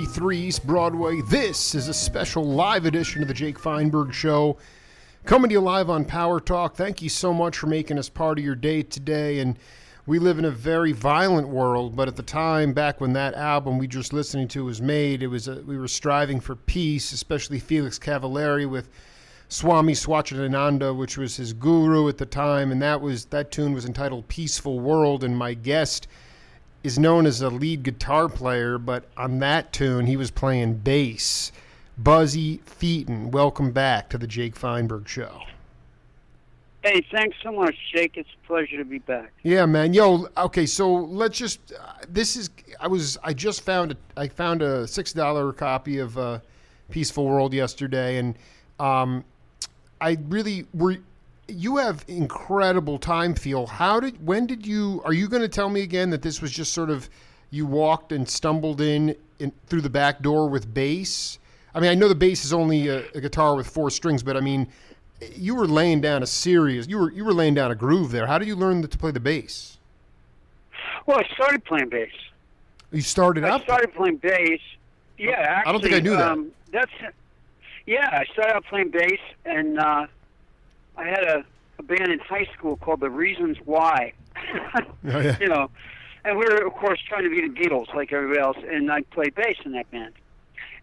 3 East Broadway. This is a special live edition of the Jake Feinberg Show, coming to you live on Power Talk. Thank you so much for making us part of your day today. And we live in a very violent world, but at the time, back when that album we just listening to was made, we were striving for peace, especially Felix Cavallari with Swami Swachananda, which was his guru at the time, and that tune was entitled Peaceful World, and my guest is known as a lead guitar player, but on that tune, he was playing bass. Buzzy Feiten, welcome back to the Jake Feinberg Show. Hey, thanks so much, Jake. It's a pleasure to be back. Yeah, man. Yo, okay, so let's just, I found a $6 copy of Peaceful World yesterday, and you have incredible time feel. Are you going to tell me again that this was just sort of, you walked and stumbled in through the back door with bass? I mean, I know the bass is only a guitar with 4 strings, but I mean, you were laying down you were laying down a groove there. How did you learn to play the bass? Well, I started playing bass. You started out? I started playing bass. Yeah, actually. I don't think I knew that. I started out playing bass, and I had a band in high school called The Reasons Why. Oh, yeah. You know, and we were, of course, trying to be the Beatles like everybody else, and I played bass in that band.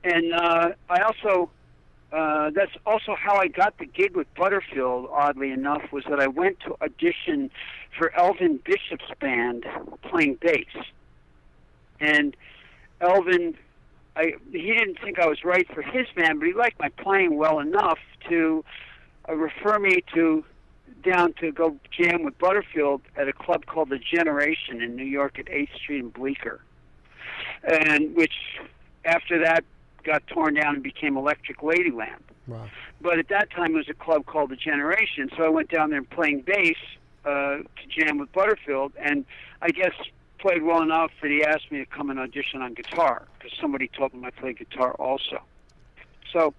And I also, that's also how I got the gig with Butterfield, oddly enough, was that I went to audition for Elvin Bishop's band playing bass. And Elvin, he didn't think I was right for his band, but he liked my playing well enough to refer me down to go jam with Butterfield at a club called The Generation in New York at 8th Street and Bleecker, and which after that got torn down and became Electric Ladyland. Wow. But at that time it was a club called The Generation, so I went down there playing bass to jam with Butterfield, and I guess played well enough that he asked me to come and audition on guitar, because somebody told him I played guitar also. So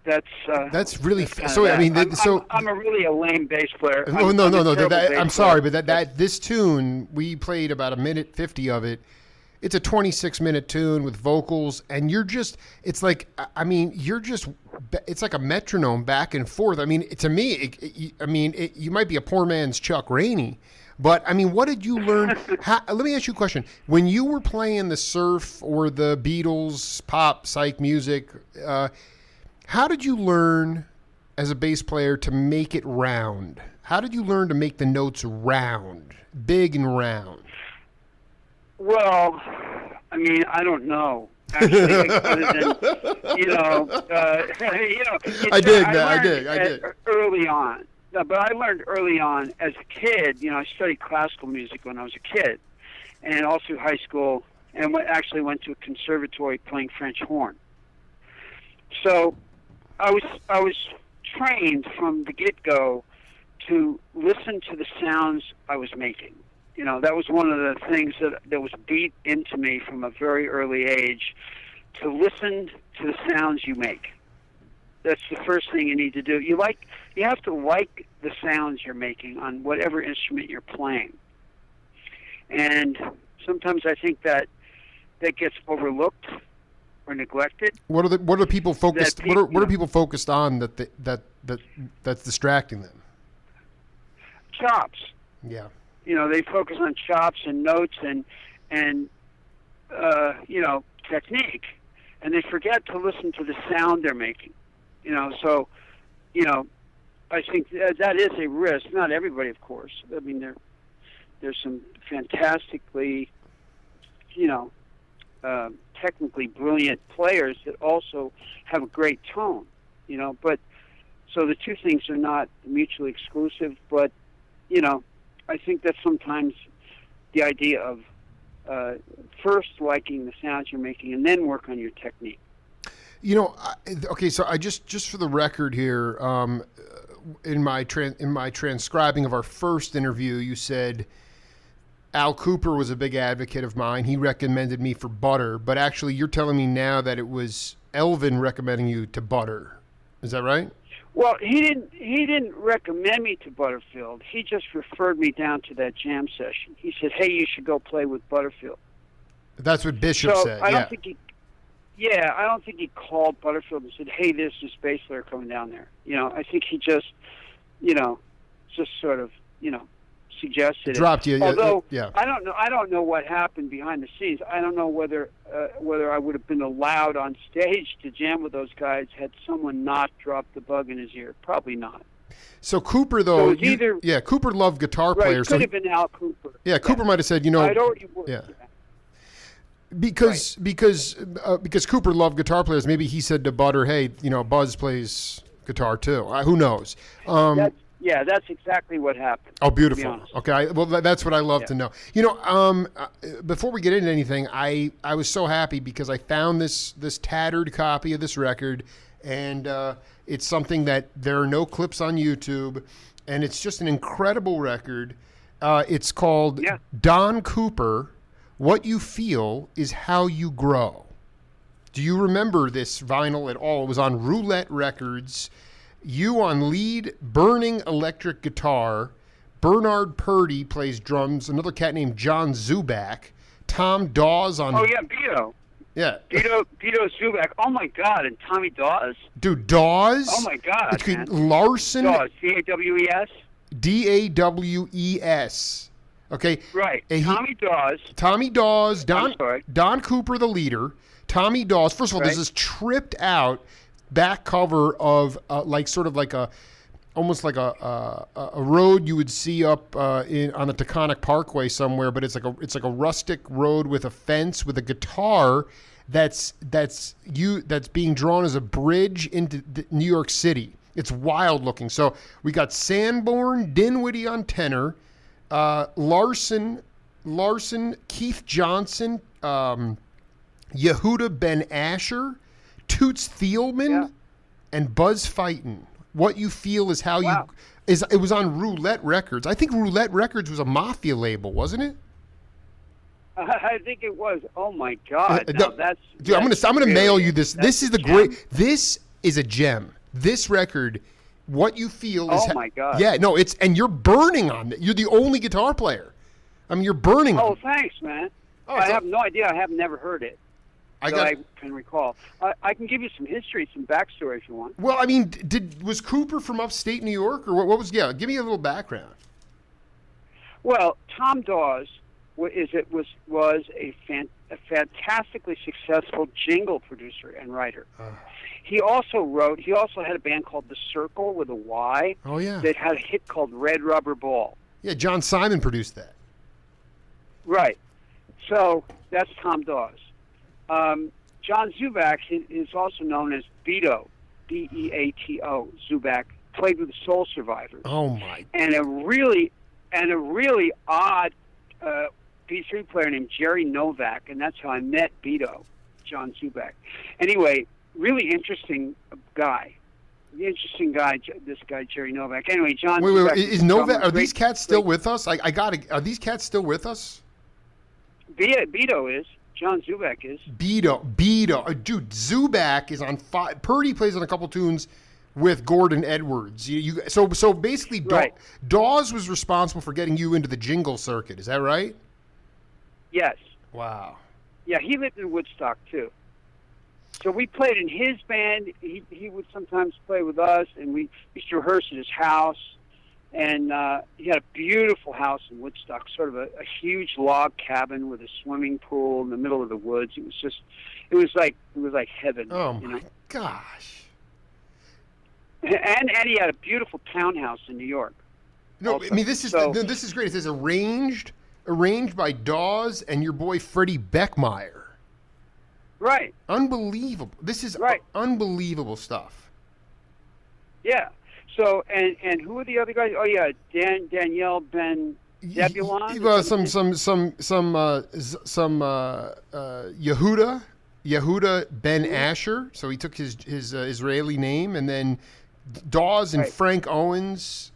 that's really so. I mean, I'm a lame bass player. No. I'm sorry, but this tune we played about 1:50 of it. It's a 26-minute tune with vocals, and it's like a metronome back and forth. I mean, to me, you might be a poor man's Chuck Rainey, but I mean, what did you learn? Let me ask you a question. When you were playing the surf or the Beatles, pop, psych music, how did you learn as a bass player to make it round? How did you learn to make the notes round, big and round? Well, I mean, I don't know. Actually, other than, I did. Early on. No, but I learned early on as a kid. You know, I studied classical music when I was a kid, and all through high school, and actually went to a conservatory playing French horn. So I was trained from the get-go to listen to the sounds I was making. You know, that was one of the things that was beat into me from a very early age, to listen to the sounds you make. That's the first thing you need to do. You have to like the sounds you're making on whatever instrument you're playing. And sometimes I think that gets overlooked or neglected. What are people focused? What are people focused on that's distracting them? Chops. Yeah. You know, they focus on chops and notes and technique, and they forget to listen to the sound they're making. You know, so, I think that is a risk. Not everybody, of course. I mean, there's some fantastically, technically brilliant players that also have a great tone. But so the two things are not mutually exclusive. But I think that sometimes the idea of first liking the sounds you're making and then work on your technique. Okay, so I just for the record here, in my transcribing of our first interview, you said Al Cooper was a big advocate of mine. He recommended me for Butter, but actually you're telling me now that it was Elvin recommending you to Butter. Is that right? Well, he didn't recommend me to Butterfield. He just referred me down to that jam session. He said, "Hey, you should go play with Butterfield." That's what Bishop said. I don't think he. Yeah, I don't think he called Butterfield and said, "Hey, there's this bass player coming down there." I think he just, just sort of, suggested Dropped it. you. Although Yeah. I don't know. I don't know what happened behind the scenes. I don't know whether I would have been allowed on stage to jam with those guys had someone not dropped the bug in his ear. Probably not. So Cooper, though, So Cooper loved guitar right, players. Could have been Al Cooper. Yeah, Cooper might have said, I'd already worked. Yeah. Because Cooper loved guitar players, maybe he said to Butter, "Hey, Buzz plays guitar too." Who knows? That's exactly what happened. Oh, beautiful. To be Okay, well, that's what I love to know. Before we get into anything, I was so happy because I found this tattered copy of this record, and it's something that there are no clips on YouTube, and it's just an incredible record. It's called Don Cooper. What You Feel Is How You Grow. Do you remember this vinyl at all? It was on Roulette Records. You on lead, burning electric guitar. Bernard Purdy plays drums. Another cat named John Zubak. Tom Dawes on... Oh, yeah, Beto. Yeah. Beto Zubak. Oh, my God. And Tommy Dawes? Dude, Dawes. Oh, my God, man. Larson. Dawes. D-A-W-E-S? D-A-W-E-S. Okay. Right. Tommy Dawes. Don Cooper, the leader. Tommy Dawes. First of all, there's this tripped out back cover of almost like a road you would see up on the Taconic Parkway somewhere, but it's like a rustic road with a fence with a guitar that's being drawn as a bridge into New York City. It's wild looking. So we got Sanborn, Dinwiddie on tenor. Larson, Keith Johnson, Yehuda Ben Asher, Toots Thielman, and Buzz Feiten. What You Feel Is How You... It was on Roulette Records. I think Roulette Records was a Mafia label, wasn't it? I think it was. Oh my God! Dude, I'm gonna mail you this. This is This is a gem. This record, What You Feel Is... Oh my God! Yeah, no, and you're burning on it. You're the only guitar player. I mean, you're burning. Oh, thanks, man. I have no idea. I have never heard it. I can recall. I can give you some history, some backstory if you want. Well, I mean, was Cooper from upstate New York, or what was? Yeah, give me a little background. Well, Tom Dawes was a fantastically successful jingle producer and writer. He also had a band called The Circle with a Y. Oh yeah. That had a hit called Red Rubber Ball. Yeah, John Simon produced that. Right. So that's Tom Dawes. John Zubak is also known as Beto, B-E-A-T-O. Zubak played with the Soul Survivors. Oh my! And a really odd P3 player named Jerry Novak, and that's how I met Beto, John Zubak. Anyway, really interesting guy. This guy Jerry Novak. Anyway, John. Wait. Is Novak? Are these cats still with us? Are these cats still with us? Beto is. John Zubak is. Beto. Dude, Zubak is on fire. Purdy plays on a couple tunes with Gordon Edwards. So basically, right. Dawes was responsible for getting you into the jingle circuit. Is that right? Yes. Wow. Yeah, he lived in Woodstock, too. So we played in his band. He would sometimes play with us, and we used to rehearse at his house. And he had a beautiful house in Woodstock, sort of a huge log cabin with a swimming pool in the middle of the woods. It was like heaven. Oh my gosh! And he had a beautiful townhouse in New York. No, also. I mean this is great. It says arranged by Dawes and your boy Freddie Beckmeyer. Right. Unbelievable. This is unbelievable stuff. Yeah. So and who are the other guys? Oh yeah, Danielle Ben Zebulon. Well, some Yehuda Ben Asher. So he took his Israeli name, and then Dawes and Frank Owens.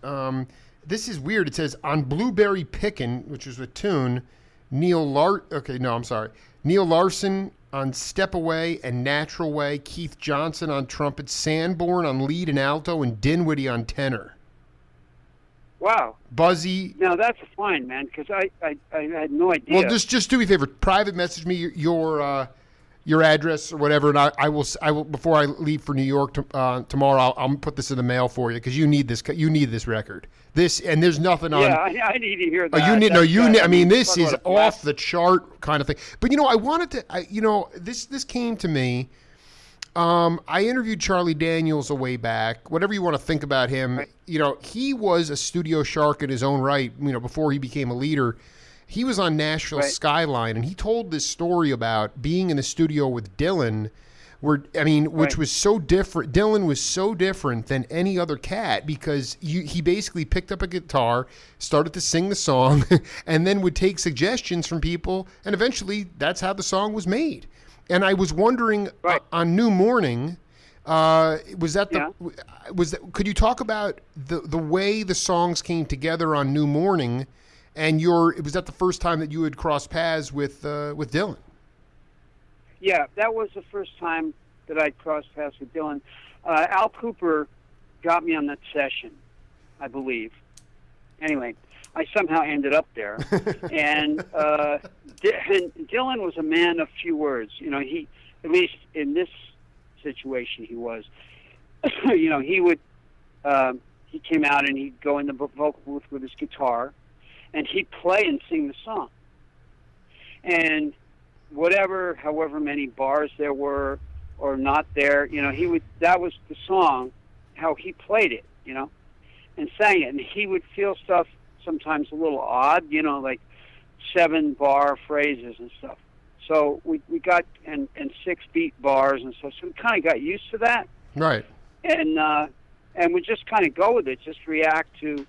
This is weird. It says on Blueberry Pickin', which was a tune. Neil Larson on Step Away and Natural Way, Keith Johnson on trumpet, Sanborn on lead and alto, and Dinwiddie on tenor. Wow. Buzzy. Now that's fine, man, because I had no idea. Well, just do me a favor. Private message me your your address or whatever, and I will before I leave for New York tomorrow. I'll put this in the mail for you because you need this. You need this record. This and there's nothing on. Yeah, I need to hear that. Oh, you need I mean, this is off the chart kind of thing. But I wanted to. This came to me. I interviewed Charlie Daniels a way back. Whatever you want to think about him, right. He was a studio shark in his own right. Before he became a leader. He was on Nashville right. Skyline, and he told this story about being in the studio with Dylan, which was so different. Dylan was so different than any other cat because he basically picked up a guitar, started to sing the song, and then would take suggestions from people, and eventually that's how the song was made. And I was wondering on New Morning, could you talk about the way the songs came together on New Morning? And was that the first time that you had crossed paths with Dylan? Yeah, that was the first time that I'd crossed paths with Dylan. Al Cooper got me on that session, I believe. Anyway, I somehow ended up there. And Dylan was a man of few words. He, at least in this situation, he was. He would, he came out and he'd go in the vocal booth with his guitar, and he'd play and sing the song. And however many bars there were or not there, that was the song, how he played it, and sang it. And he would feel stuff sometimes a little odd, like 7-bar phrases and stuff. So we got, and 6-beat bars and stuff. So we kind of got used to that. Right. And we just kind of go with it, just react to,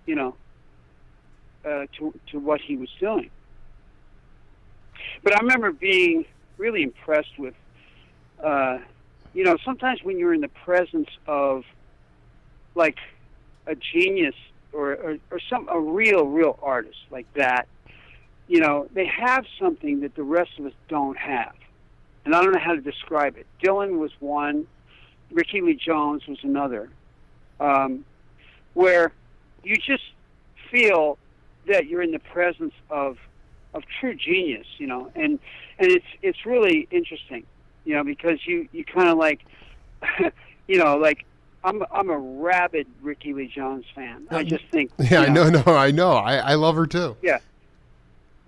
to what he was doing. But I remember being really impressed with, sometimes when you're in the presence of, like, a genius or a real artist like that, they have something that the rest of us don't have. And I don't know how to describe it. Dylan was one, Ricky Lee Jones was another, where you just feel that you're in the presence of true genius, and it's really interesting, because you kind of like, like I'm a rabid Ricky Lee Jones fan. I just think. Yeah, I know. I love her too. Yeah.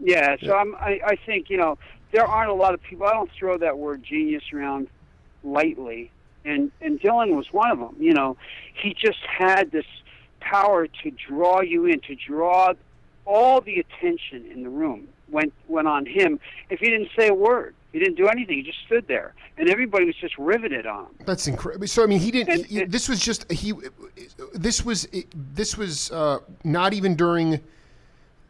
Yeah. So I think there aren't a lot of people. I don't throw that word genius around lightly, and Dylan was one of them. He just had this power to draw you in, to draw all the attention in the room went on him. If he didn't say a word, he didn't do anything. He just stood there, and everybody was just riveted on him. That's incredible. So he didn't. This was not even during.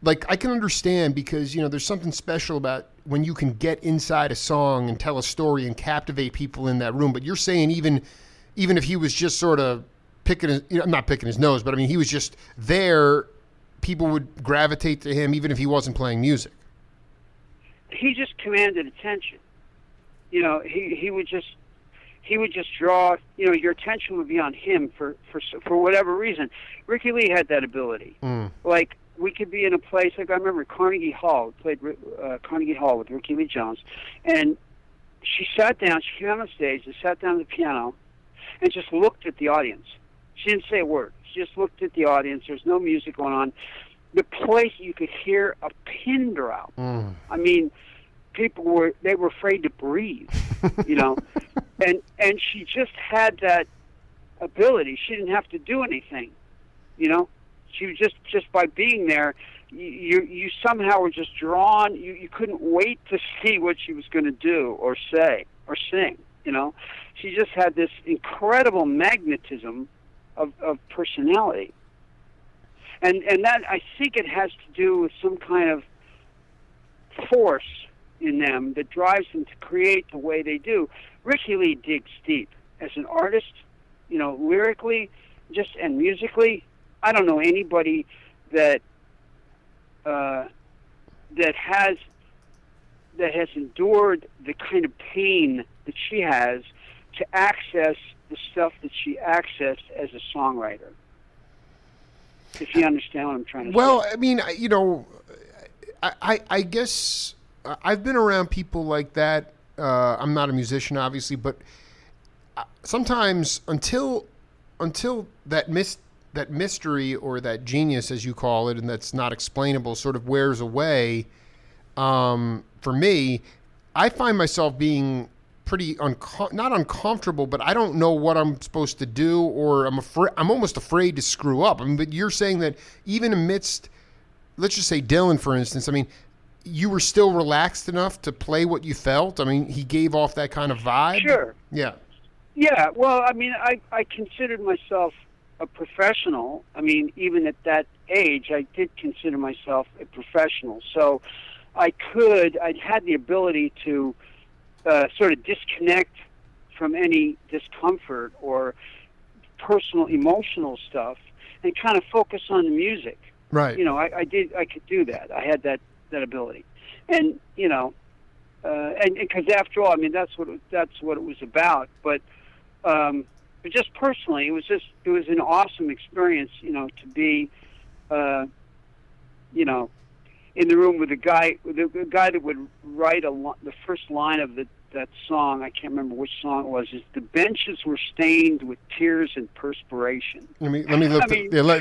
Like, I can understand because there's something special about when you can get inside a song and tell a story and captivate people in that room. But you're saying even if he was just sort of not picking his nose, but he was just there, people would gravitate to him even if he wasn't playing music. He just commanded attention. He would just draw. Your attention would be on him for whatever reason. Ricky Lee had that ability. Like, we could be in a place, like I remember Carnegie Hall, played Carnegie Hall with Ricky Lee Jones, and she sat down, she came on stage and sat down at the piano and just looked at the audience. She didn't say a word. She just looked at the audience. There's no music going on. The place, you could hear a pin drop. People were afraid to breathe, and she just had that ability. She didn't have to do anything, She was just by being there, you somehow were just drawn. You couldn't wait to see what she was going to do or say or sing. She just had this incredible magnetism of personality, and that, I think it has to do with some kind of force in them that drives them to create the way they do. Ricky Lee digs deep as an artist, lyrically, and musically. I don't know anybody that has endured the kind of pain that she has to access the stuff that she accessed as a songwriter. If you understand what I'm trying to say. Well, I guess I've been around people like that I'm not a musician, obviously, but sometimes until that mystery or that genius, as you call it, and that's not explainable, sort of wears away. For me, I find myself being pretty not uncomfortable, but I don't know what I'm supposed to do, or I'm almost afraid to screw up. I mean, but you're saying that even amidst, let's just say Dylan, for instance, I mean, you were still relaxed enough to play what you felt. I mean, he gave off that kind of vibe. Sure. Yeah. Yeah. Well, I mean, I considered myself a professional. I mean, even at that age, I did consider myself a professional. So I'd had the ability to sort of disconnect from any discomfort or personal emotional stuff and kind of focus on the music. Right. You know, I could do that. I had that ability. And, you know, and because after all, I mean, that's what it was about. But just personally, it was an awesome experience, you know, to be, you know, in the room with the guy that would write the first line of that song. I can't remember which song it was. Is the benches were stained with tears and perspiration. Let me look.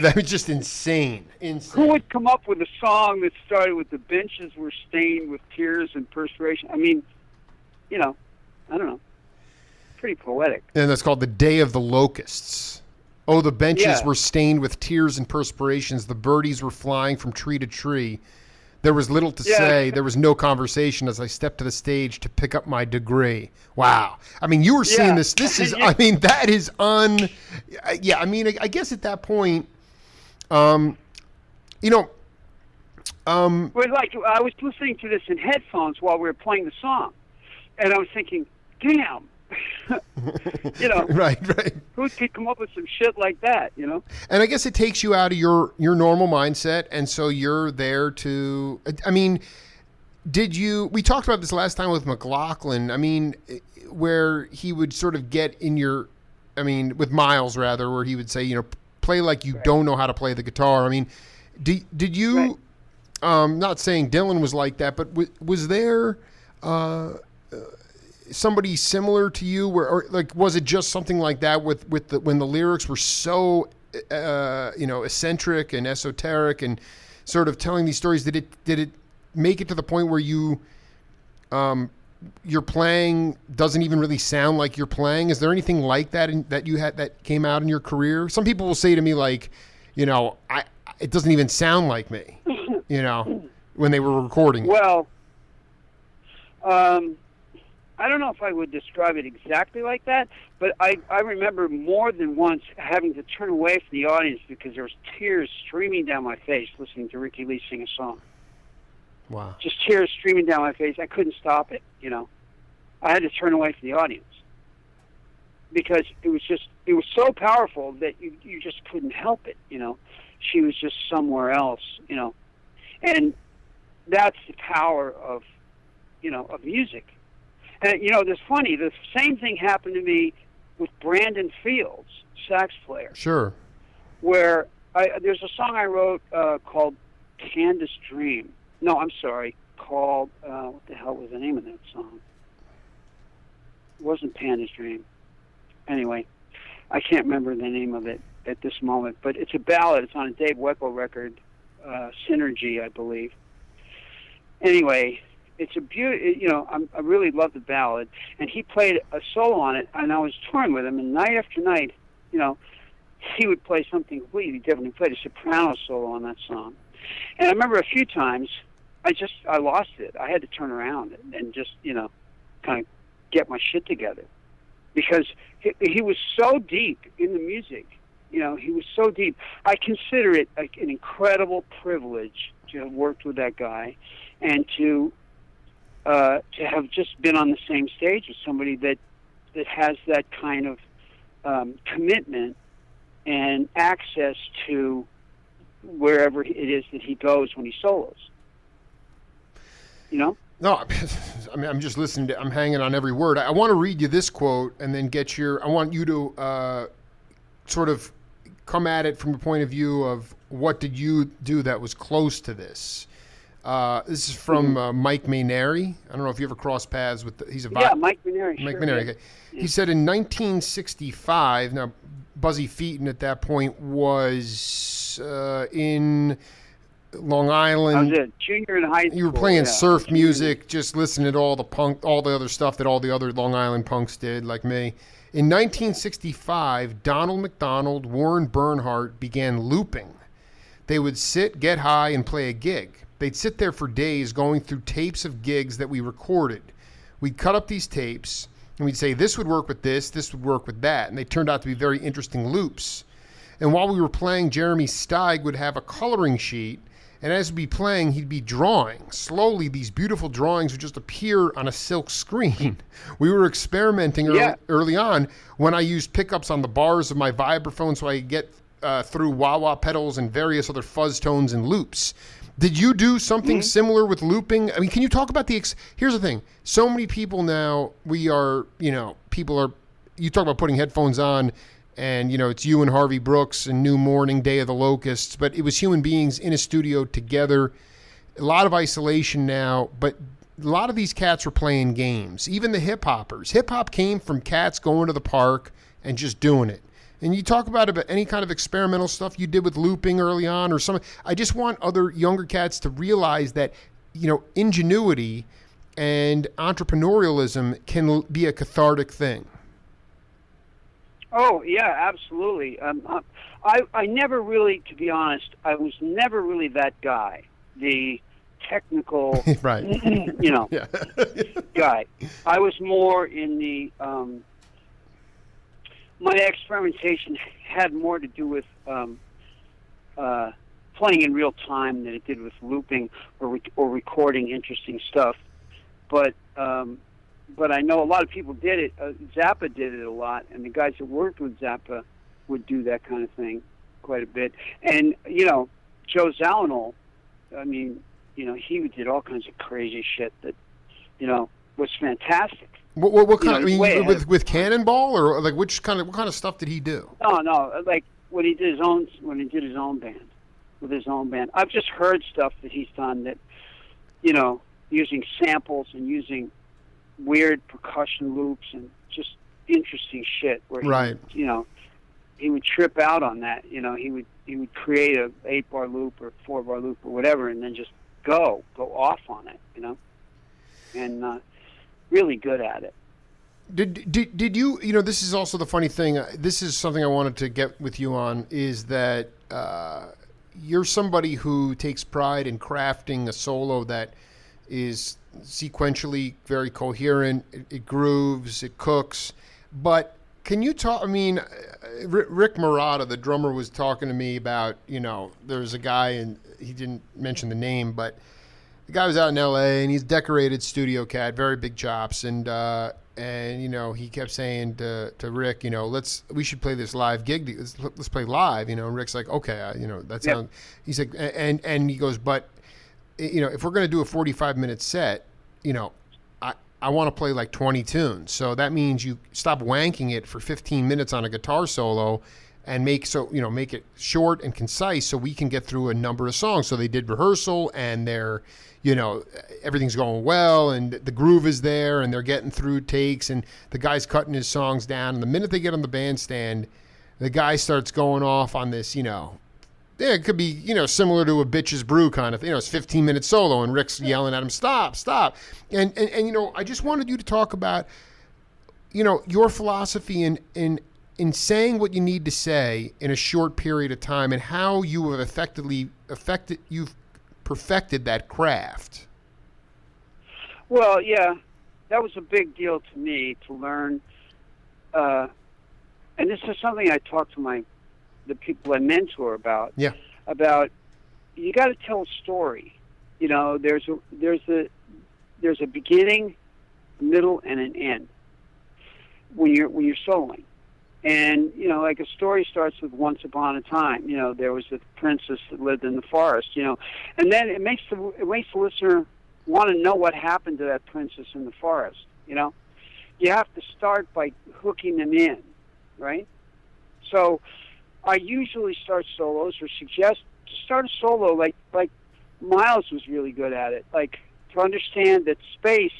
That was just insane. Who would come up with a song that started with the benches were stained with tears and perspiration? I mean, you know, I don't know. Pretty poetic. And that's called The Day of the Locusts. Oh, the benches Yeah. were stained with tears and perspirations. The birdies were flying from tree to tree. There was little to say. There was no conversation as I stepped to the stage to pick up my degree. Wow. I mean, you were seeing this. This is, I mean, that is yeah, I mean, I guess at that point, you know. Well, like, I was listening to this in headphones while we were playing the song, and I was thinking, damn. You know, right. Who could come up with some shit like that? You know, and I guess it takes you out of your normal mindset, and so you're there to. I mean, we talked about this last time with McLaughlin. I mean, where he would sort of get in your, I mean, with Miles rather, where he would say, you know, play like you don't know how to play the guitar. I mean, did you? Right. Not saying Dylan was like that, but was there? Somebody similar to you, or like, was it just something like that with when the lyrics were so you know, eccentric and esoteric and sort of telling these stories? Did it make it to the point where you your playing doesn't even really sound like you're playing? Is there anything like that that you had that came out in your career? Some people will say to me, like, you know, it doesn't even sound like me, you know, when they were recording it. Well, I don't know if I would describe it exactly like that, but I remember more than once having to turn away from the audience because there was tears streaming down my face listening to Ricky Lee sing a song. Wow. Just tears streaming down my face. I couldn't stop it, you know. I had to turn away from the audience because it was so powerful that you just couldn't help it, you know. She was just somewhere else, you know. And that's the power of, you know, of music. And, you know, it's funny, the same thing happened to me with Brandon Fields, sax player. Sure. Where there's a song I wrote called Candace Dream. No, I'm sorry, called, what the hell was the name of that song? It wasn't Panda's Dream. Anyway, I can't remember the name of it at this moment, but it's a ballad. It's on a Dave Weckl record, Synergy, I believe. Anyway, it's a beauty. You know, I really love the ballad, and he played a solo on it, and I was touring with him, and night after night, you know, he would play something completely different. He played a soprano solo on that song, and I remember a few times I lost it. I had to turn around and just, you know, kind of get my shit together, because he was so deep in the music. You know, he was so deep. I consider it like an incredible privilege to have worked with that guy, and to have just been on the same stage with somebody that has that kind of commitment and access to wherever it is that he goes when he solos. You know? No, I mean, I'm just listening I'm hanging on every word. I want to read you this quote and then I want you to sort of come at it from the point of view of what did you do that was close to this. This is from Mike Mainieri. I don't know if you ever crossed paths with. Mike Mainieri. Mike sure, Mainieri. yeah. Okay. He said in 1965. Now, Buzzy Feiten at that point was in Long Island. I was a junior in high school. You were playing surf music, just listening to all the other stuff that all the other Long Island punks did, like me. In 1965, Donald McDonald, Warren Bernhardt began looping. They would sit, get high, and play a gig. They'd sit there for days going through tapes of gigs that we recorded. We'd cut up these tapes, and we'd say, this would work with this would work with that. And they turned out to be very interesting loops. And while we were playing, Jeremy Steig would have a coloring sheet, and as we'd be playing, he'd be drawing. Slowly, these beautiful drawings would just appear on a silk screen. We were experimenting early on when I used pickups on the bars of my vibraphone so I could get through wah-wah pedals and various other fuzz tones and loops. Did you do something similar with looping? I mean, can you talk about here's the thing. So many people now, you talk about putting headphones on, and, it's you and Harvey Brooks and New Morning, Day of the Locusts, but it was human beings in a studio together. A lot of isolation now, but a lot of these cats were playing games. Even the hip-hoppers. Hip-hop came from cats going to the park and just doing it. And you talk about any kind of experimental stuff you did with looping early on or something. I just want other younger cats to realize that, ingenuity and entrepreneurialism can be a cathartic thing. Oh, yeah, absolutely. I never really, to be honest, I was never really that guy, the technical, right. guy. I was more in the, my experimentation had more to do with playing in real time than it did with looping or recording interesting stuff. But I know a lot of people did it. Zappa did it a lot, and the guys that worked with Zappa would do that kind of thing quite a bit. And, Joe Zawinul, he did all kinds of crazy shit that, was fantastic. What kind of, with Cannonball, or like what kind of stuff did he do? No, like when he did his own band, with his own band. I've just heard stuff that he's done that, using samples and using weird percussion loops and just interesting shit where he would trip out on that. He would create a 8-bar loop or 4-bar loop or whatever, and then just go off on it. And really good at it. Did you? This is also the funny thing. This is something I wanted to get with you on. Is that you're somebody who takes pride in crafting a solo that is sequentially very coherent. It grooves, it cooks. But can you talk? I mean, Rick Marotta, the drummer, was talking to me about, there's a guy, and he didn't mention the name, but the guy was out in L.A. and he's a decorated studio cat, very big chops, and he kept saying to Rick, we should play this live gig. Let's play live, And Rick's like, okay, that sounds. He's like, and he goes, but if we're going to do a 45-minute set, I want to play like 20 tunes. So that means you stop wanking it for 15 minutes on a guitar solo and make it short and concise so we can get through a number of songs. So they did rehearsal, and they're, everything's going well, and the groove is there, and they're getting through takes, and the guy's cutting his songs down. And the minute they get on the bandstand, the guy starts going off on this, it could be, similar to a Bitch's Brew kind of thing. It's 15-minute solo, and Rick's yelling at him, stop. And I just wanted you to talk about, your philosophy in saying what you need to say in a short period of time, and how you have you've perfected that craft. Well, yeah, that was a big deal to me to learn. And this is something I talk to the people I mentor about. Yeah. About, you got to tell a story. There's a beginning, middle, and an end when you're soloing. And like a story starts with once upon a time. There was a princess that lived in the forest. And then it makes the listener want to know what happened to that princess in the forest. You have to start by hooking them in, right? So I usually start solos, or suggest to start a solo like Miles was really good at it. Like, to understand that space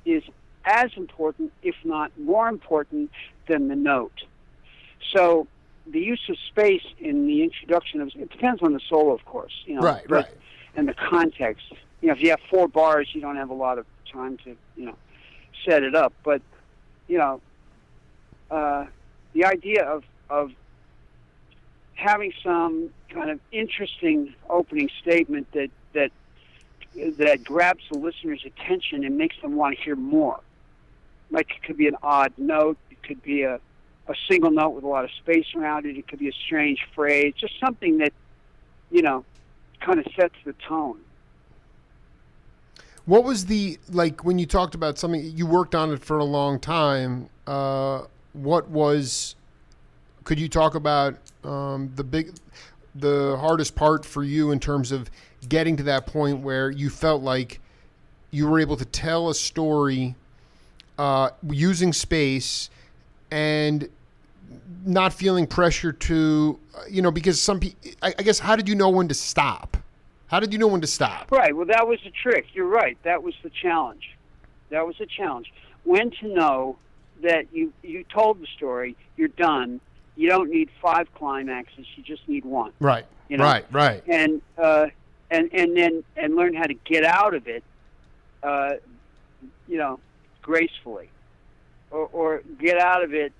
is as important, if not more important, than the note. So the use of space in the introduction of it depends on the solo, of course. Right. And the context. If you have 4 bars, you don't have a lot of time to set it up. But the idea of having some kind of interesting opening statement that grabs the listener's attention and makes them want to hear more. Like, it could be an odd note, it could be a single note with a lot of space around it, it could be a strange phrase, just something that, kind of sets the tone. What was when you talked about something, you worked on it for a long time, could you talk about the hardest part for you in terms of getting to that point where you felt like you were able to tell a story using space and not feeling pressure to, because some people, I guess, how did you know when to stop? How did you know when to stop? Right. Well, that was the trick. You're right. That was the challenge. When to know that you told the story, you're done. You don't need 5 climaxes. You just need 1. Right. Right. And learn how to get out of it, gracefully, or get out of it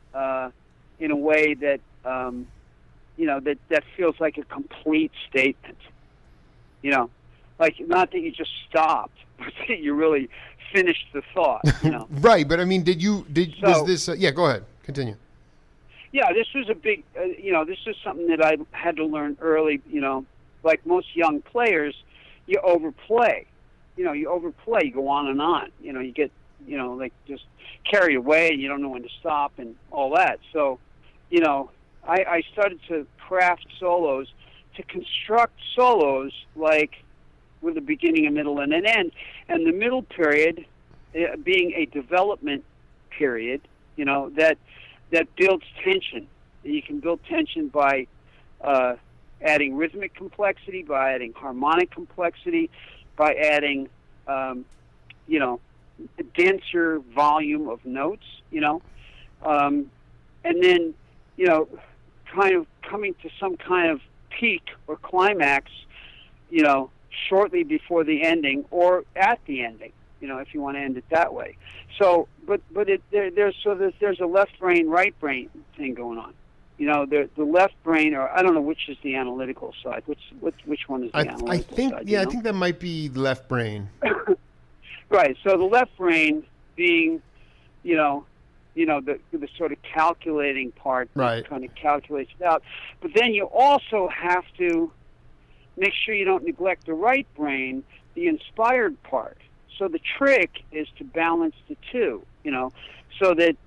in a way that that feels like a complete statement. Like, not that you just stopped, but that you really finished the thought. Right, but I mean, was this? Yeah, go ahead, continue. Yeah, this was a big. This is something that I had to learn early. Like most young players, you overplay. You go on and on. You get like just carried away, and you don't know when to stop and all that. So, I started to craft solos, to construct solos like with a beginning, a middle, and an end, and the middle period being a development period. That builds tension. You can build tension by adding rhythmic complexity, by adding harmonic complexity, by adding a denser volume of notes. And then kind of coming to some kind of peak or climax, shortly before the ending or at the ending, if you want to end it that way. So, but there's a left brain, right brain thing going on. The left brain, or I don't know which is the analytical side. Which one is the analytical side? I think that might be left brain. Right. So the left brain being, the sort of calculating part, right, kind of calculates it out. But then you also have to make sure you don't neglect the right brain, the inspired part. So the trick is to balance the two, so that,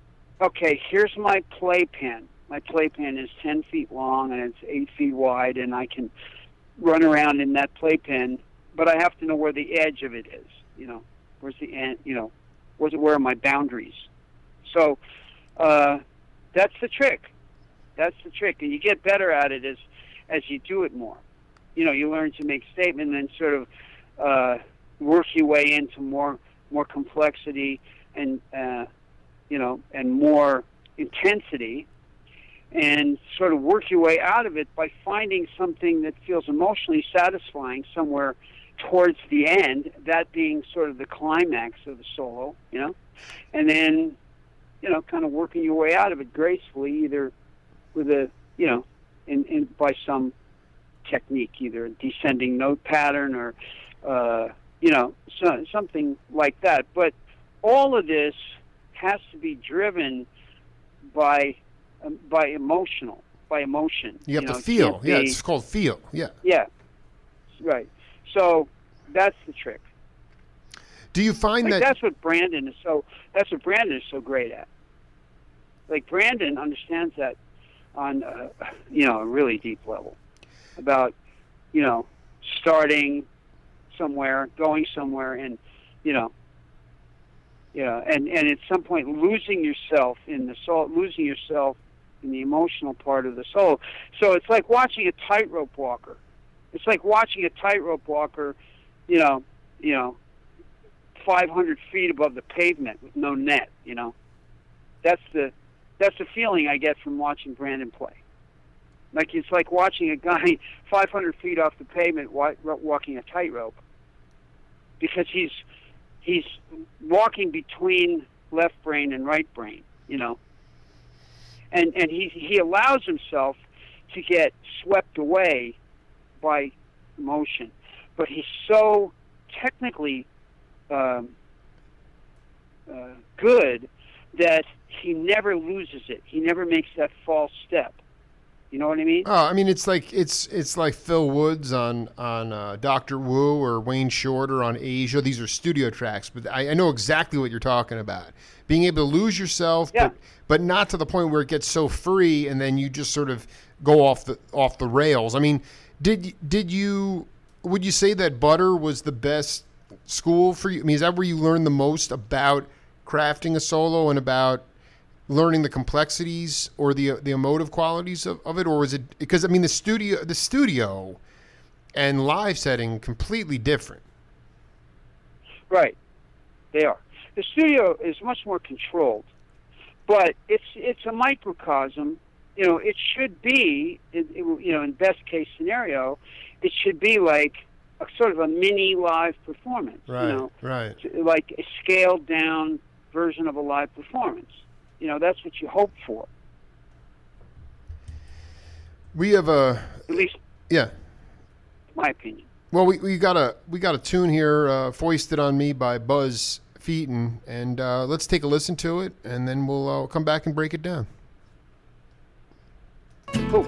okay, here's my playpen. My playpen is 10 feet long and it's 8 feet wide, and I can run around in that playpen, but I have to know where the edge of it is, where's the end, where are my boundaries? So that's the trick. And you get better at it as you do it more. You learn to make statements and sort of work your way into more complexity and and more intensity, and sort of work your way out of it by finding something that feels emotionally satisfying somewhere towards the end, that being sort of the climax of the solo, and then kind of working your way out of it gracefully, either with a by some technique, either a descending note pattern or something like that. But all of this has to be driven by emotion. You have to feel. Yeah, it's called feel. Yeah. Yeah. Right. So that's the trick. Do you find that's what Brandon is so great at. Like, Brandon understands that on a really deep level, about starting somewhere, going somewhere, and and at some point losing yourself in the soul, losing yourself in the emotional part of the soul. So it's like watching a tightrope walker. you know, you know, 500 feet above the pavement with no net. You know, that's the feeling I get from watching Brandon play. Like it's like watching a guy 500 feet off the pavement walking a tightrope, because he's walking between left brain and right brain. You know, and he allows himself to get swept away by emotion, but he's so technically good that he never loses it. He never makes that false step. You know what I mean? Oh, I mean, it's like Phil Woods on Doctor Wu, or Wayne Shorter on Asia. These are studio tracks, but I know exactly what you're talking about. Being able to lose yourself, Yeah. but not to the point where it gets so free and then you just sort of go off the rails. I mean, would you say that Butter was the best school for you? I mean, is that where you learned the most about crafting a solo and about learning the complexities or the emotive qualities of it, or was it because, I mean, the studio and live setting completely different? Right, they are. The studio is much more controlled, but it's a microcosm. You know, it should be, you know, in best case scenario, it should be like a sort of a mini live performance. Right, you know, right. Like a scaled down version of a live performance. You know, that's what you hope for. We have At least, yeah. my opinion. Well, we got a tune here, Foisted on Me by Buzzy Feiten, and let's take a listen to it, and then we'll come back and break it down. Cool.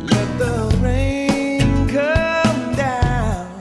Let the rain come down.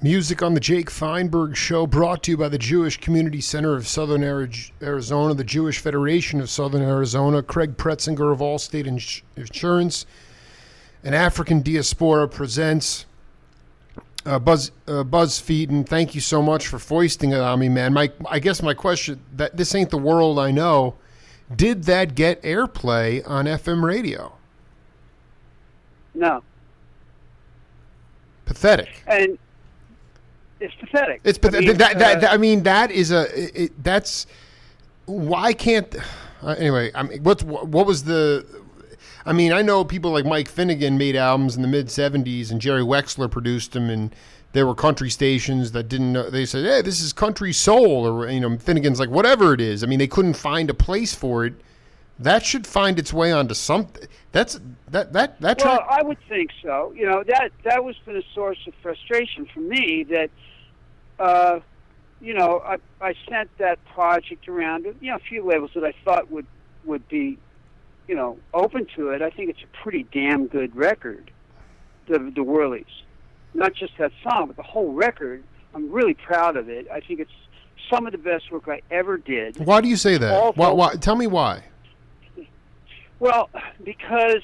Music on the Jake Feinberg Show, brought to you by the Jewish Community Center of Southern Arizona, the Jewish Federation of Southern Arizona, Craig Pretzinger of Allstate Insurance, and African Diaspora presents Buzz Feiten. Thank you so much for foisting it on me, man. I guess my question, that this ain't the world I know, did that get airplay on FM radio? No. Pathetic. And it's pathetic. It's pathetic. That is that's why can't anyway. I mean, what was the? I mean, I know people like Mike Finnegan made albums in the mid '70s, and Jerry Wexler produced them, and there were country stations that didn't know. They said, "Hey, this is country soul," or Finnegan's like, "Whatever it is." I mean, they couldn't find a place for it. That should find its way onto something. That. Well, I would think so. That was been a source of frustration for me. That, I sent that project around. A few labels that I thought would be, open to it. I think it's a pretty damn good record. The Whirlies, not just that song, but the whole record. I'm really proud of it. I think it's some of the best work I ever did. Why do you say that? Why? Tell me why. Well, because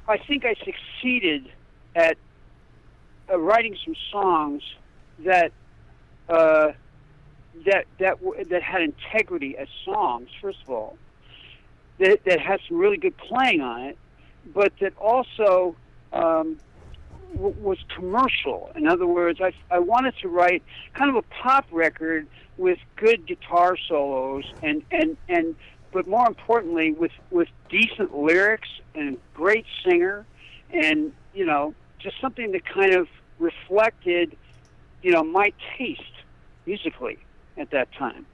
I think I succeeded at writing some songs that had integrity as songs. First of all, that had some really good playing on it, but that also was commercial. In other words, I wanted to write kind of a pop record with good guitar solos but more importantly, with decent lyrics and great singer, and just something that kind of reflected, my taste musically at that time.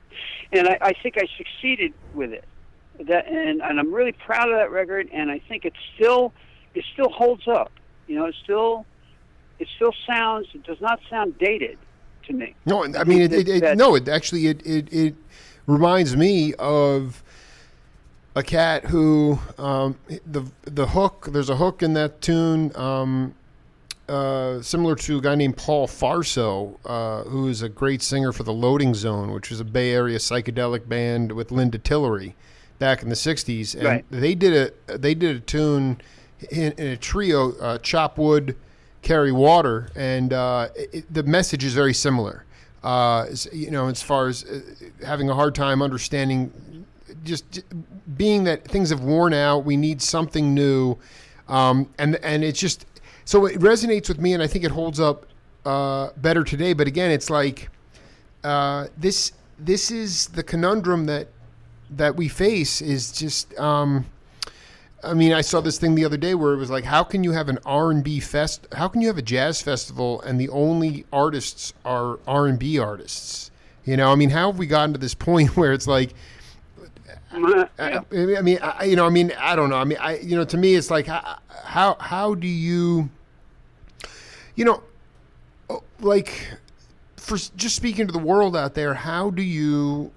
And I think I succeeded with it. And I'm really proud of that record. And I think it still holds up. It still sounds. It does not sound dated to me. No, I mean it reminds me of a cat who the hook. There's a hook in that tune, similar to a guy named Paul Farso, who is a great singer for the Loading Zone, which was a Bay Area psychedelic band with Linda Tillery back in the '60s. And right. They did a tune in a trio, Chop Wood, Carry Water, and the message is very similar. As far as having a hard time understanding. Just being that things have worn out, we need something new, and it's just so it resonates with me, and I think it holds up better today. But again, it's like this is the conundrum that we face. Is just I saw this thing the other day where it was like, how can you have an R&B fest? How can you have a jazz festival and the only artists are R&B artists? How have we gotten to this point where it's like? I don't know. To me, it's like, how do you, like, for just speaking to the world out there, how do you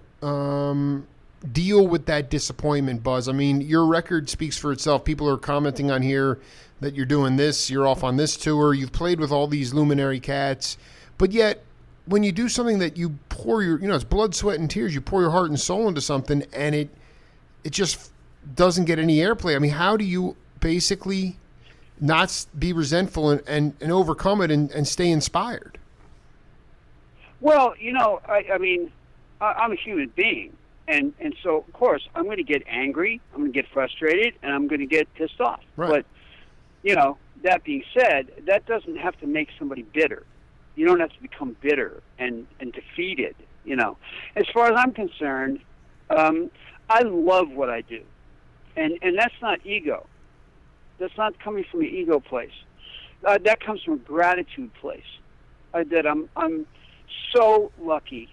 deal with that disappointment, Buzz? I mean, your record speaks for itself. People are commenting on here that you're doing this, you're off on this tour, you've played with all these luminary cats, but yet when you do something that you pour your, it's blood, sweat, and tears, you pour your heart and soul into something, and it just doesn't get any airplay. I mean, how do you basically not be resentful and overcome it and stay inspired? Well, I'm a human being. And so, of course, I'm going to get angry, I'm going to get frustrated, and I'm going to get pissed off. Right. But, that being said, that doesn't have to make somebody bitter. You don't have to become bitter and defeated, As far as I'm concerned, I love what I do, and that's not ego. That's not coming from an ego place. That comes from a gratitude place. That I'm so lucky,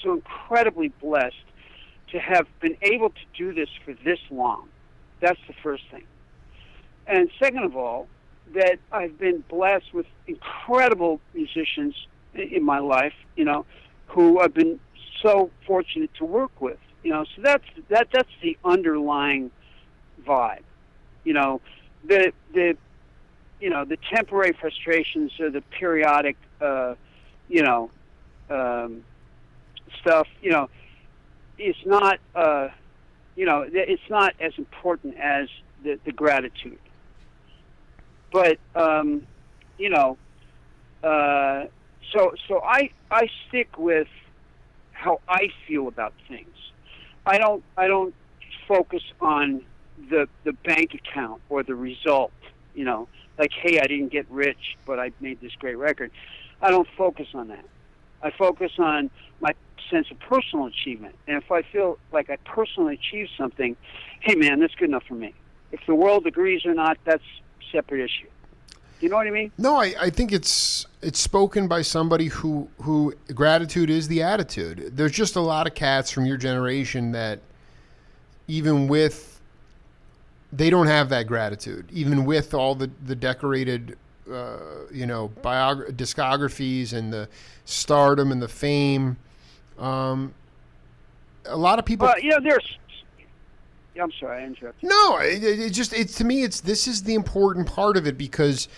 so incredibly blessed to have been able to do this for this long. That's the first thing. And second of all, that I've been blessed with incredible musicians in my life, who I've been so fortunate to work with. So that's the underlying vibe. The temporary frustrations or the periodic you know, stuff, it's not, it's not as important as the gratitude. But, so I stick with how I feel about things. I don't focus on the bank account or the result, like, hey, I didn't get rich, but I made this great record. I don't focus on that. I focus on my sense of personal achievement. And if I feel like I personally achieved something, hey, man, that's good enough for me. If the world agrees or not, that's a separate issue. You know what I mean? No, I think it's spoken by somebody who gratitude is the attitude. There's just a lot of cats from your generation that even with, they don't have that gratitude, even with all the decorated, discographies and the stardom and the fame. A lot of people. There's. I'm sorry, I interrupted. No, to me, this is the important part of it, because,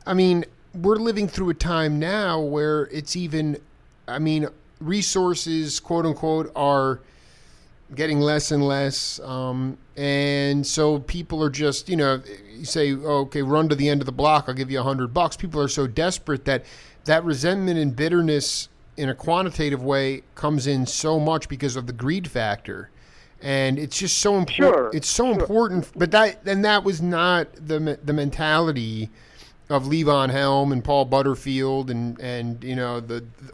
I mean, we're living through a time now where it's even, resources, quote unquote, are getting less and less. And so people are just, you say, oh, okay, run to the end of the block, I'll give you $100. People are so desperate that resentment and bitterness in a quantitative way comes in so much because of the greed factor. And it's just so important. Sure, it's so important. But that was not the mentality of Levon Helm and Paul Butterfield and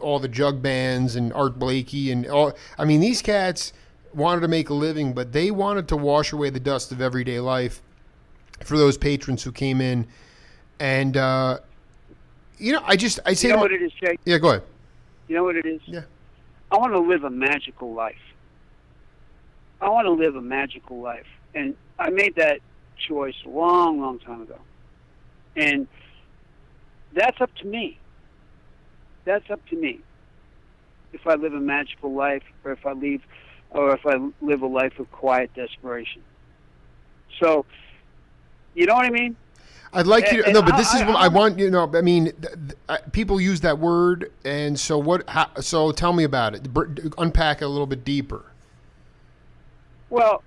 all the jug bands and Art Blakey and all. I mean, these cats wanted to make a living, but they wanted to wash away the dust of everyday life for those patrons who came in. And I say, you know what it is, Jake? Yeah, go ahead. You know what it is? Yeah. I want to live a magical life. I want to live a magical life. And I made that choice a long, long time ago. And that's up to me. That's up to me. If I live a magical life, or if I live a life of quiet desperation. So, you know what I mean? I'd like you to, no, but this is what I want, people use that word, and so so tell me about it. Unpack it a little bit deeper. Well,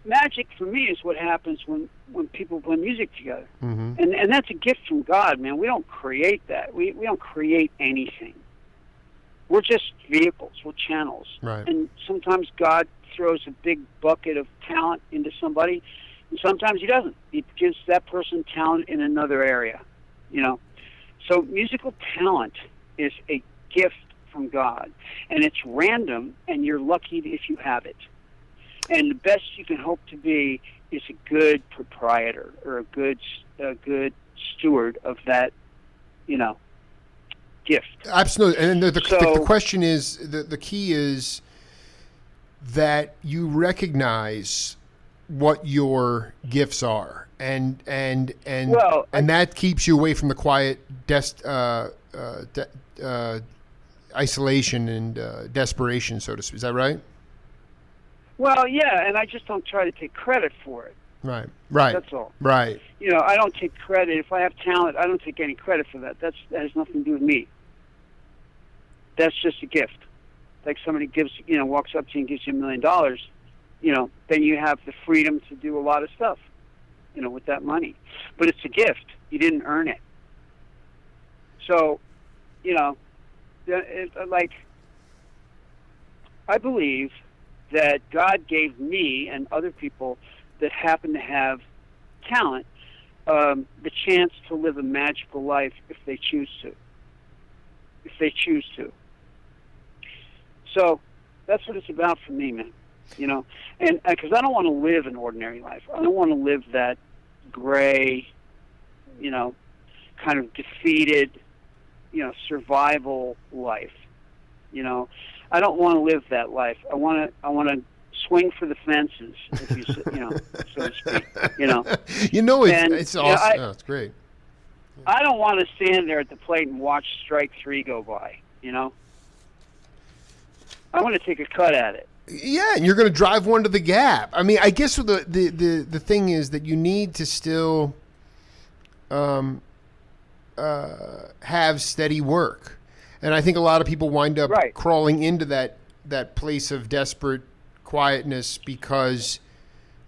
magic for me is what happens when people play music together. Mm-hmm. And that's a gift from God, man. We don't create that. We don't create anything. We're just vehicles. We're channels. Right. And sometimes God throws a big bucket of talent into somebody, and sometimes he doesn't. He gives that person talent in another area, So musical talent is a gift from God, and it's random, and you're lucky if you have it. And the best you can hope to be is a good proprietor or a good steward of that, gift. Absolutely. And the question is, the key is that you recognize what your gifts are, and that keeps you away from the quiet isolation and desperation, so to speak. Is that right? Well, yeah, and I just don't try to take credit for it. Right. That's all. Right. I don't take credit. If I have talent, I don't take any credit for that. That has nothing to do with me. That's just a gift. Like somebody walks up to you and gives you $1 million, then you have the freedom to do a lot of stuff, with that money. But it's a gift. You didn't earn it. So, I believe that God gave me and other people that happen to have talent the chance to live a magical life if they choose to. So that's what it's about for me, man. And because I don't want to live an ordinary life. I don't want to live that gray, kind of defeated, survival life. I don't want to live that life. I want to swing for the fences, if you so to speak. It's awesome. It's great. I don't want to stand there at the plate and watch strike 3 go by. I want to take a cut at it. Yeah, and you're going to drive one to the gap. I mean, I guess the thing is that you need to still have steady work. And I think a lot of people wind up Right. crawling into that place of desperate quietness because,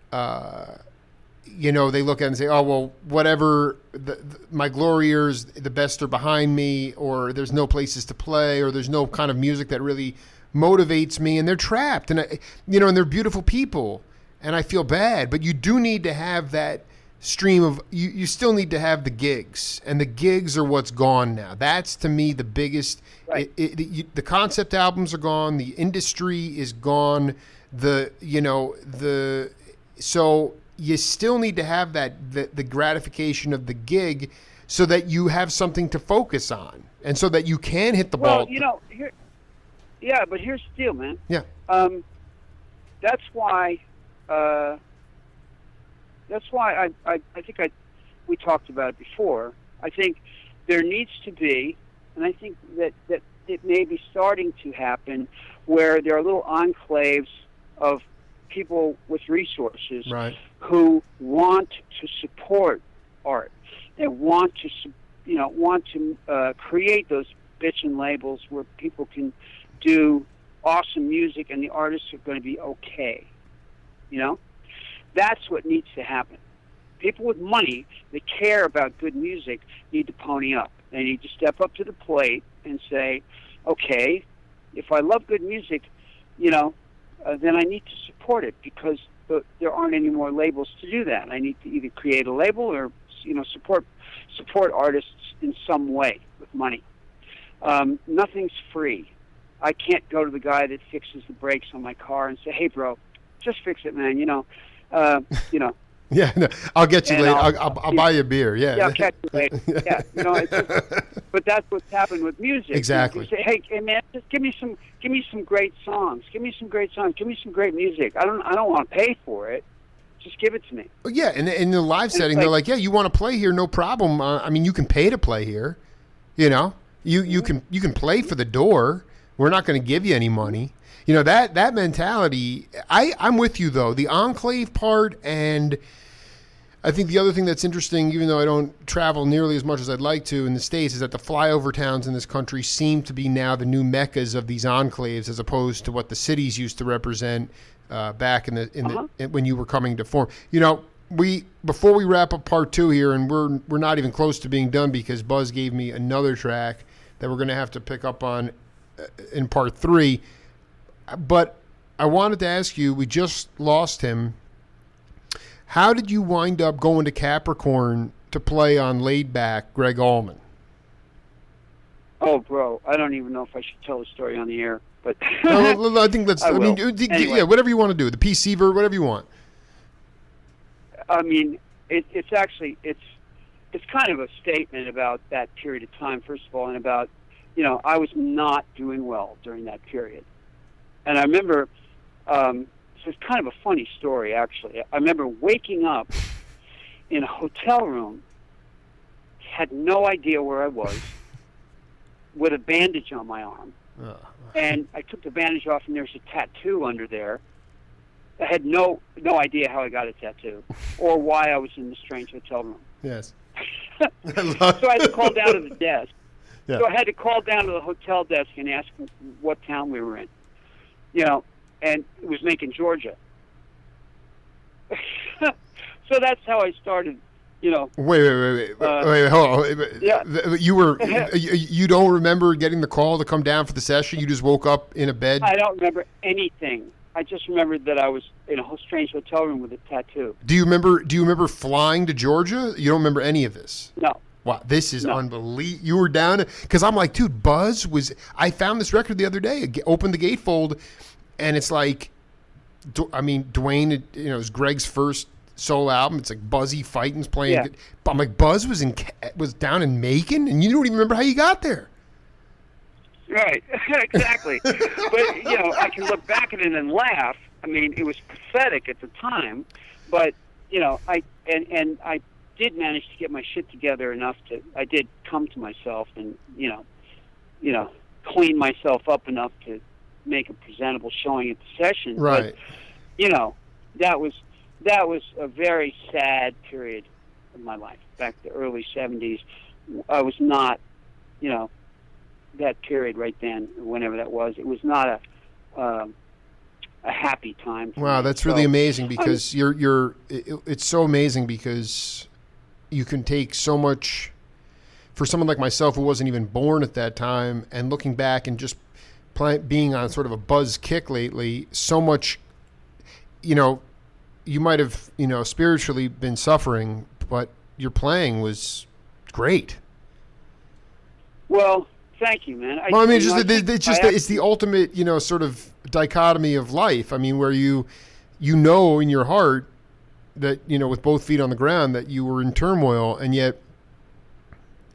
they look at it and say, oh, well, whatever, my glory years, the best are behind me, or there's no places to play, or there's no kind of music that really motivates me, and they're trapped. And, and they're beautiful people, and I feel bad. But you do need to have that stream of, you still need to have the gigs, and the gigs are what's gone now. That's, to me, the biggest. Right. The concept albums are gone. The industry is gone. So you still need to have the gratification of the gig so that you have something to focus on and so that you can hit the ball. Well, but here's the deal, man. Yeah. That's why I think we talked about it before. I think there needs to be, and I think that it may be starting to happen, where there are little enclaves of people with resources, right, who want to support art. They want to create those bitchin' labels where people can do awesome music and the artists are going to be okay. That's what needs to happen. People with money that care about good music need to pony up. They need to step up to the plate and say, okay, if I love good music, then I need to support it, because there aren't any more labels to do that. I need to either create a label or support artists in some way with money. Nothing's free. I can't go to the guy that fixes the brakes on my car and say, hey, bro, just fix it, man. Yeah, no, I'll get you later. I'll buy you a beer. Yeah, I'll catch you later. Yeah, but that's what's happened with music. Exactly. You say, hey, man, just give me some great songs. Give me some great songs. Give me some great music. I don't want to pay for it. Just give it to me. Yeah, and in the live setting, they're like, yeah, you want to play here, no problem. You can pay to play here. You can play for the door. We're not going to give you any money. That mentality. I'm with you though. The enclave part, and I think the other thing that's interesting, even though I don't travel nearly as much as I'd like to in the States, is that the flyover towns in this country seem to be now the new meccas of these enclaves, as opposed to what the cities used to represent back when you were coming to form. Before we wrap up part 2 here, and we're not even close to being done because Buzz gave me another track that we're going to have to pick up on in part 3. But I wanted to ask you, we just lost him. How did you wind up going to Capricorn to play on Laid Back, Greg Allman? Oh, bro, I don't even know if I should tell the story on the air, but I think that's. Anyway. Yeah, whatever you want to do, the PC version, whatever you want. It's actually kind of a statement about that period of time, first of all, and about I was not doing well during that period, and I remember. So it's kind of a funny story, actually. I remember waking up in a hotel room, had no idea where I was, with a bandage on my arm. And I took the bandage off, and there's a tattoo under there. I had no idea how I got a tattoo or why I was in the strange hotel room. Yes. So I had to call down to the desk. Yeah. So I had to call down to the hotel desk and ask them what town we were in. And it was Macon, Georgia. So that's how I started, Wait, hold on. Yeah. You don't remember getting the call to come down for the session? You just woke up in a bed? I don't remember anything. I just remembered that I was in a strange hotel room with a tattoo. Do you remember flying to Georgia? You don't remember any of this? No. Wow, this is unbelievable. You were down because I'm like, dude, Buzz was. I found this record the other day. Opened the gatefold. And it's like, Dwayne, it was Greg's first solo album. It's like Buzzy Feiten's playing. Yeah. I'm like, Buzz was down in Macon, and you don't even remember how you got there. Right, exactly. But I can look back at it and laugh. It was pathetic at the time, but I did manage to get my shit together enough to. I did come to myself and clean myself up enough to make a presentable showing at the session. Right. But, that was a very sad period of my life. Back to the early 70s, I was not, that period right then, whenever that was. It was not a happy time for Wow, me. that's really amazing because it's so amazing because you can take so much for someone like myself who wasn't even born at that time, and looking back and just being on sort of a buzz kick lately, so much, you might have, spiritually been suffering, but your playing was great. Well, thank you, man. Well, I mean, it's the ultimate, sort of dichotomy of life. I mean, where you know in your heart that, with both feet on the ground, that you were in turmoil, and yet,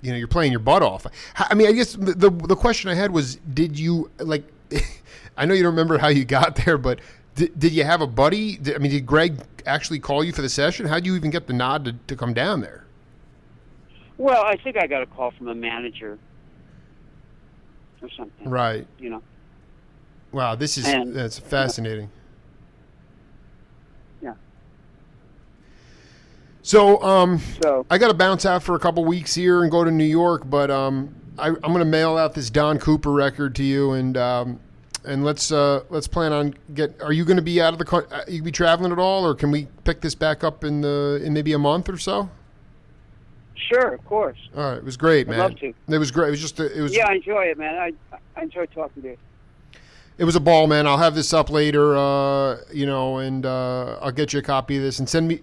you're playing your butt off. I mean, I guess the question I had was, did you, like, I know you don't remember how you got there, but did you have a buddy? Did Greg actually call you for the session? How did you even get the nod to come down there? Well, I think I got a call from a manager or something. Right. Wow, that's fascinating. Yeah. So I got to bounce out for a couple weeks here and go to New York, but I'm going to mail out this Don Cooper record to you, and let's plan on Are you going to be out of the? You be traveling at all, or can we pick this back up in maybe a month or so? Sure, of course. All right, it was great, man. I'd love to. It was great. It was. Yeah, I enjoy it, man. I enjoy talking to you. It was a ball, man. I'll have this up later, and I'll get you a copy of this, and send me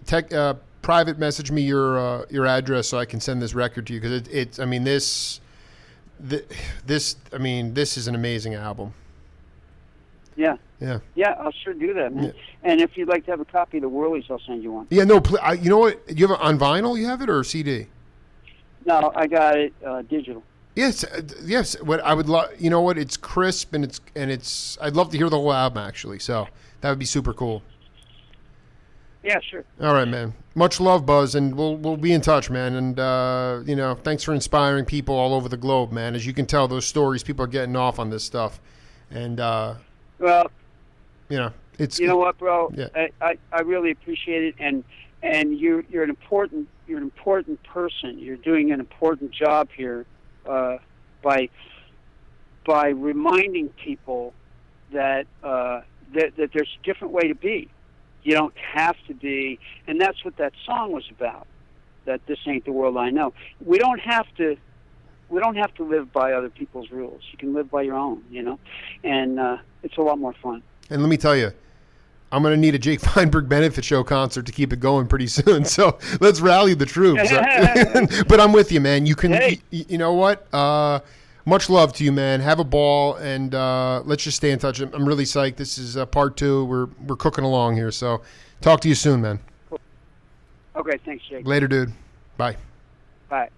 private message me your address so I can send this record to you, because this is an amazing album. Yeah. Yeah. Yeah, I'll sure do that, man. Yeah. And if you'd like to have a copy of the Whirlies, I'll send you one. Yeah, no, you know what? You have it on vinyl? You have it, or CD? No, I got it digital. Yes. What I would love, you know what? It's crisp and it's. I'd love to hear the whole album, actually. So that would be super cool. Yeah, sure. All right, man. Much love, Buzz, and we'll be in touch, man. And thanks for inspiring people all over the globe, man. As you can tell, those stories, people are getting off on this stuff, and well, it's. You know what, bro? Yeah. I really appreciate it, and you're an important person. You're doing an important job here by reminding people that that there's a different way to be. You don't have to be, and that's what that song was about. That this ain't the world I know. We don't have to live by other people's rules. You can live by your own, and it's a lot more fun. And let me tell you, I'm going to need a Jake Feinberg benefit show concert to keep it going pretty soon. So let's rally the troops. But I'm with you, man. You can, you know what? Much love to you, man. Have a ball, and let's just stay in touch. I'm really psyched. This is part 2. We're cooking along here. So talk to you soon, man. Okay, thanks, Jake. Later, dude. Bye. Bye.